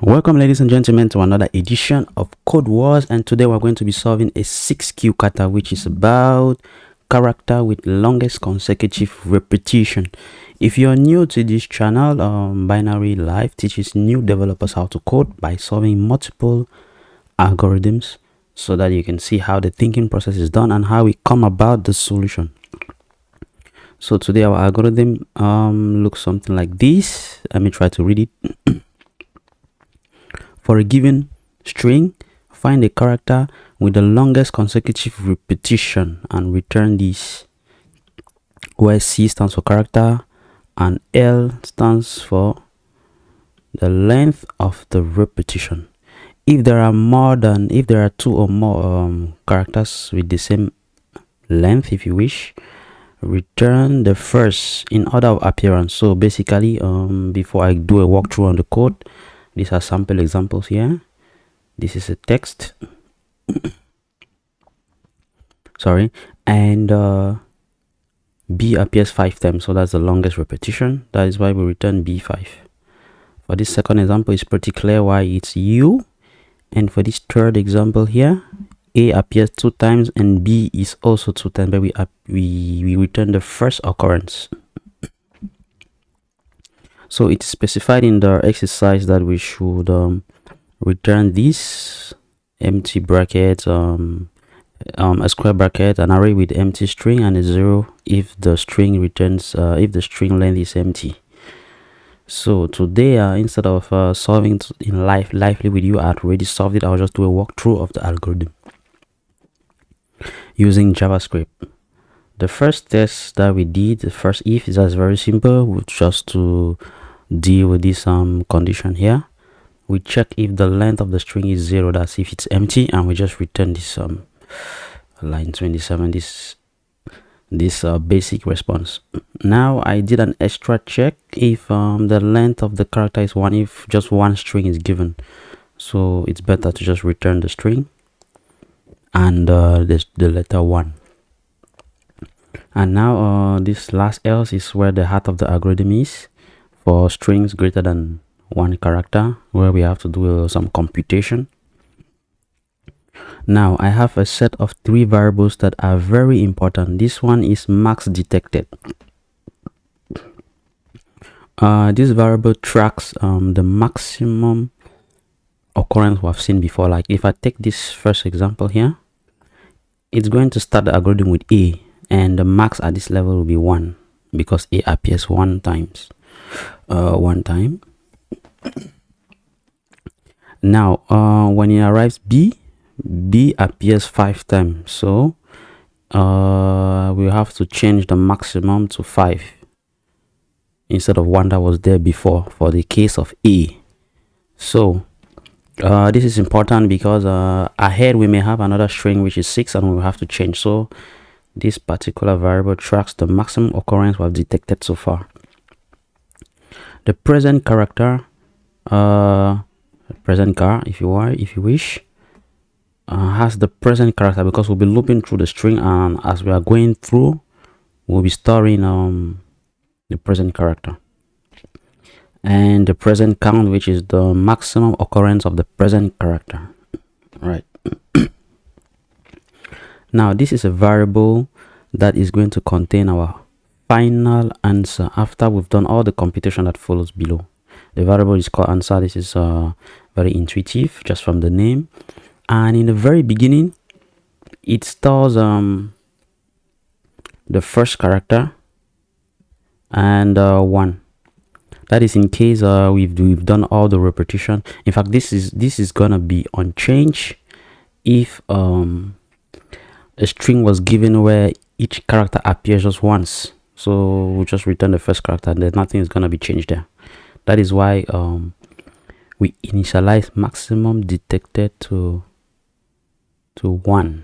Welcome ladies and gentlemen to another edition of Code Wars, and today we're going to be solving a 6Q kata, which is about character with longest consecutive repetition. If you're new to this channel, Binary Life teaches new developers how to code by solving multiple algorithms so that you can see how the thinking process is done and how we come about the solution. So today our algorithm looks something like this. Let me try to read it. For a given string, find a character with the longest consecutive repetition and return this, where C stands for character and L stands for the length of the repetition. If there are two or more characters with the same length, if you wish, return the first in order of appearance. So basically, before I do a walkthrough on the code, these are sample examples here. This is a text. Sorry. And B appears 5 times. So that's the longest repetition. That is why we return B5. For this second example, it's pretty clear why it's U. And for this third example here, A appears 2 times and B is also 2 times. But we return the first occurrence. So it's specified in the exercise that we should return this empty bracket, a square bracket, an array with empty string, and a 0 if the string returns, if the string length is empty. So today, instead of solving in lively with you, I'd already solved it. I'll just do a walkthrough of the algorithm using JavaScript. The first test that we did, the first if, is very simple. Just to deal with this condition here, we check if the length of the string is 0, that's if it's empty, and we just return this line 27, this basic response. Now I did an extra check if the length of the character is 1, if just one string is given. So it's better to just return the string and the letter 1. And now this last else is where the heart of the algorithm is, for strings greater than 1 character, where we have to do some computation. Now I have a set of 3 variables that are very important. This one is max detected. This variable tracks the maximum occurrence we have seen before. Like if I take this first example here, it's going to start the algorithm with A, and the max at this level will be 1 because A appears 1 time. Now when it arrives B appears 5 times. So we have to change the maximum to 5 instead of 1 that was there before for the case of A. So this is important because ahead we may have another string which is 6 and we will have to change. So this particular variable tracks the maximum occurrence we have detected so far. The present character, present char, if you wish, has the present character because we'll be looping through the string, and as we are going through, we'll be storing the present character. And the present count, which is the maximum occurrence of the present character. Right. Now this is a variable that is going to contain our final answer after we've done all the computation that follows below. The variable is called answer. This is very intuitive just from the name, and in the very beginning it stores the first character and 1. That is in case we've done all the repetition. In fact, this is gonna be unchanged if a string was given where each character appears just once. So we'll just return the first character and then nothing is gonna be changed there. That is why we initialize maximum detected to 1.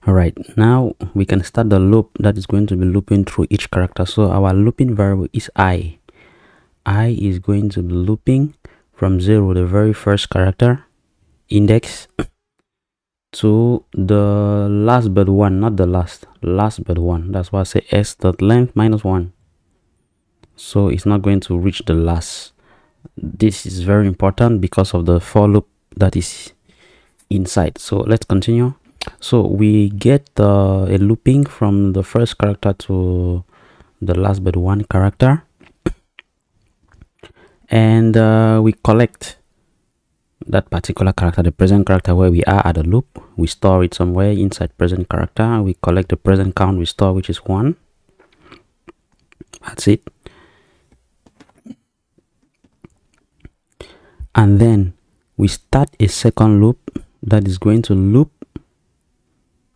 All right, now we can start the loop that is going to be looping through each character. So our looping variable is I is going to be looping from 0, the very first character index, to the last but 1, not the last but 1. That's why I say s.length minus 1. So it's not going to reach the last This is very important because of the for loop that is inside. So let's continue. So we get a looping from the first character to the last but one character, and we collect that particular character, the present character where we are at the loop. We store it somewhere inside present character. We collect the present count we store, which is 1. That's it. And then we start a second loop that is going to loop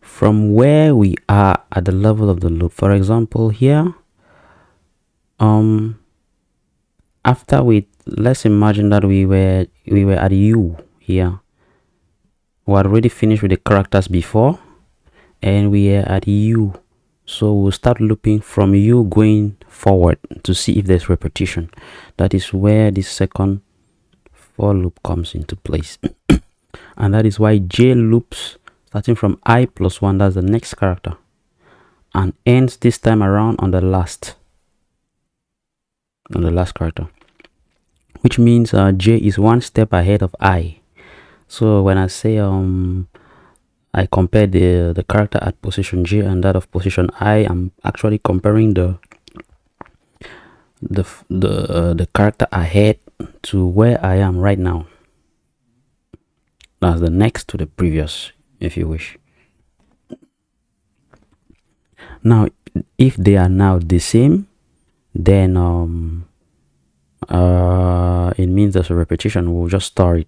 from where we are at the level of the loop. For example, here, after let's imagine that we were at U here. We had already finished with the characters before, and we are at U. So we'll start looping from U going forward to see if there's repetition. That is where this second for loop comes into place. And that is why J loops starting from I plus 1, that's the next character, and ends this time around on the last character, which means J is one step ahead of I. So when I say I compare the character at position J and that of position I, I'm actually comparing the character ahead to where I am right now. That's the next to the previous, if you wish. Now if they are now the same, then it means there's a repetition. We'll just store it.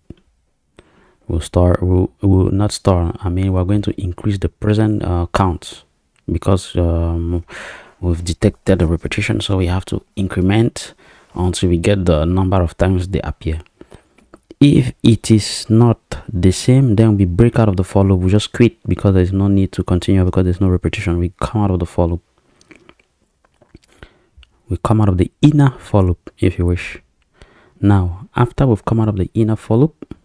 We'll not store, I mean we're going to increase the present count, because we've detected the repetition, so we have to increment until we get the number of times they appear. If it is not the same, then we break out of the for loop. We just quit because there's no need to continue, because there's no repetition. We come out of the for loop. We come out of the inner for loop, if you wish. Now after we've come out of the inner for loop,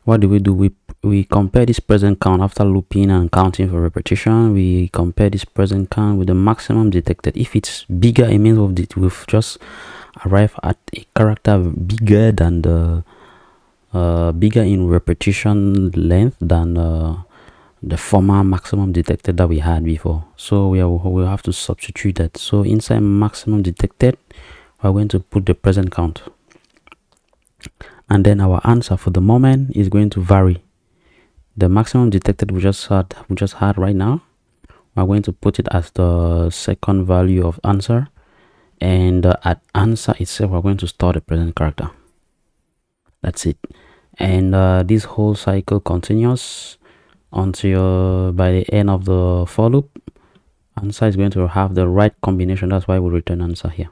what do? We compare this present count after looping and counting for repetition. We compare this present count with the maximum detected. If it's bigger, it means we've just arrived at a character bigger than the bigger in repetition length than the former maximum detected that we had before. So we'll have to substitute that. So inside maximum detected, we're going to put the present count, and then our answer for the moment is going to vary. The maximum detected we just had right now, we're going to put it as the second value of answer, and at answer itself we're going to store the present character. That's it. And this whole cycle continues until by the end of the for loop, answer is going to have the right combination. That's why we return answer here.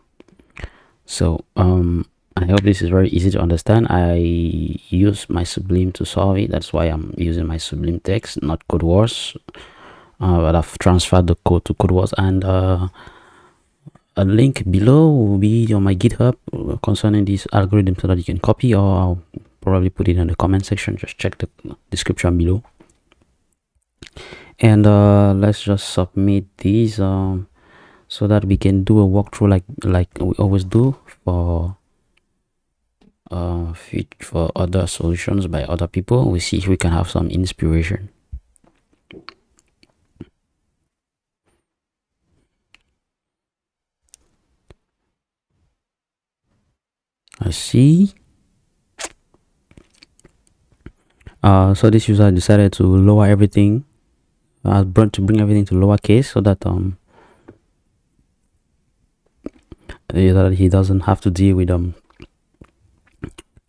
So I hope this is very easy to understand. I use my Sublime to solve it. That's why I'm using my Sublime text, not Codewars. But I've transferred the code to Codewars, and a link below will be on my GitHub concerning this algorithm, so that you can copy, or I'll probably put it in the comment section. Just check the description below. And let's just submit these so that we can do a walkthrough like we always do for other solutions by other people. We see if we can have some inspiration. I see. So this user decided to lower everything, to bring everything to lowercase, so that he doesn't have to deal with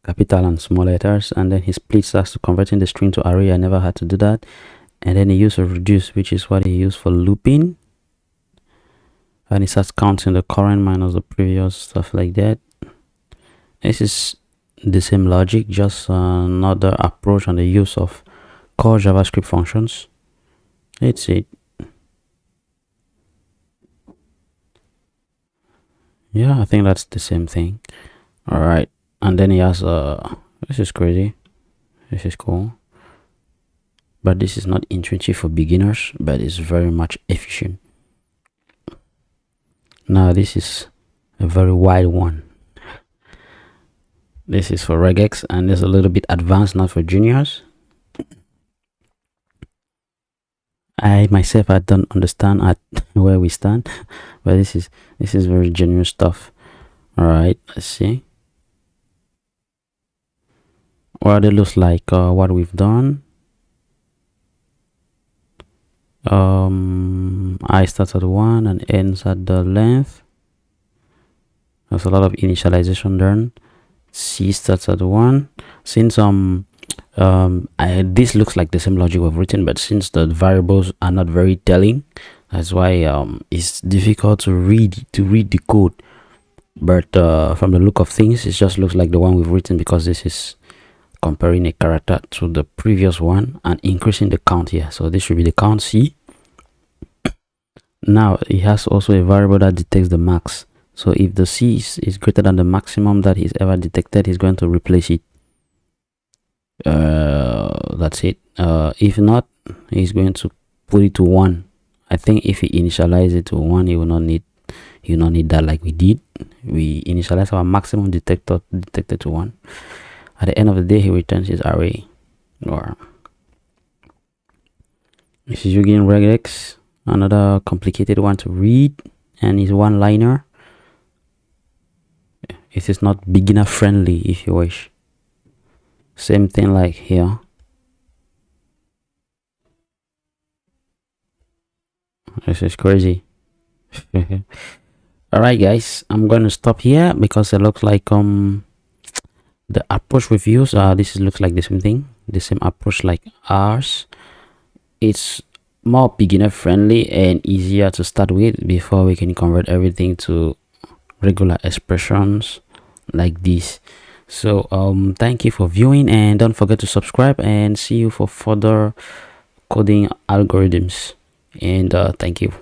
capital and small letters. And then he splits us to converting the string to array. I never had to do that. And then he used a reduce, which is what he used for looping, and he starts counting the current minus the previous, stuff like that. This is the same logic, just another approach on the use of core JavaScript functions. That's it. Yeah, I think that's the same thing. All right. And then he has this is crazy, this is cool, but this is not intuitive for beginners, but it's very much efficient. Now this is a very wide one. This is for regex, and it's a little bit advanced, not for juniors. I myself, I don't understand at where we stand, but this is very genuine stuff. All right, let's see what it looks like. What we've done. I starts at 1 and ends at the length. There's a lot of initialization done. C starts at 1. Since this looks like the same logic we've written, but since the variables are not very telling, that's why it's difficult to read the code. But from the look of things, it just looks like the one we've written, because this is comparing a character to the previous one and increasing the count here. So this should be the count C. Now it has also a variable that detects the max. So if the C is greater than the maximum that is ever detected, he's going to replace it. That's it. If not, he's going to put it to 1. I think if he initialize it to 1, he will not need that like we did. We initialize our maximum detected to 1. At the end of the day, he returns his array. Or this is again regex, another complicated one to read, and is one liner. It is not beginner friendly, if you wish. Same thing like here. This is crazy. All right, guys, I'm going to stop here because it looks like the approach we've used, this looks like the same thing, the same approach like ours. It's more beginner friendly and easier to start with before we can convert everything to regular expressions like this. So thank you for viewing, and don't forget to subscribe, and see you for further coding algorithms. And thank you.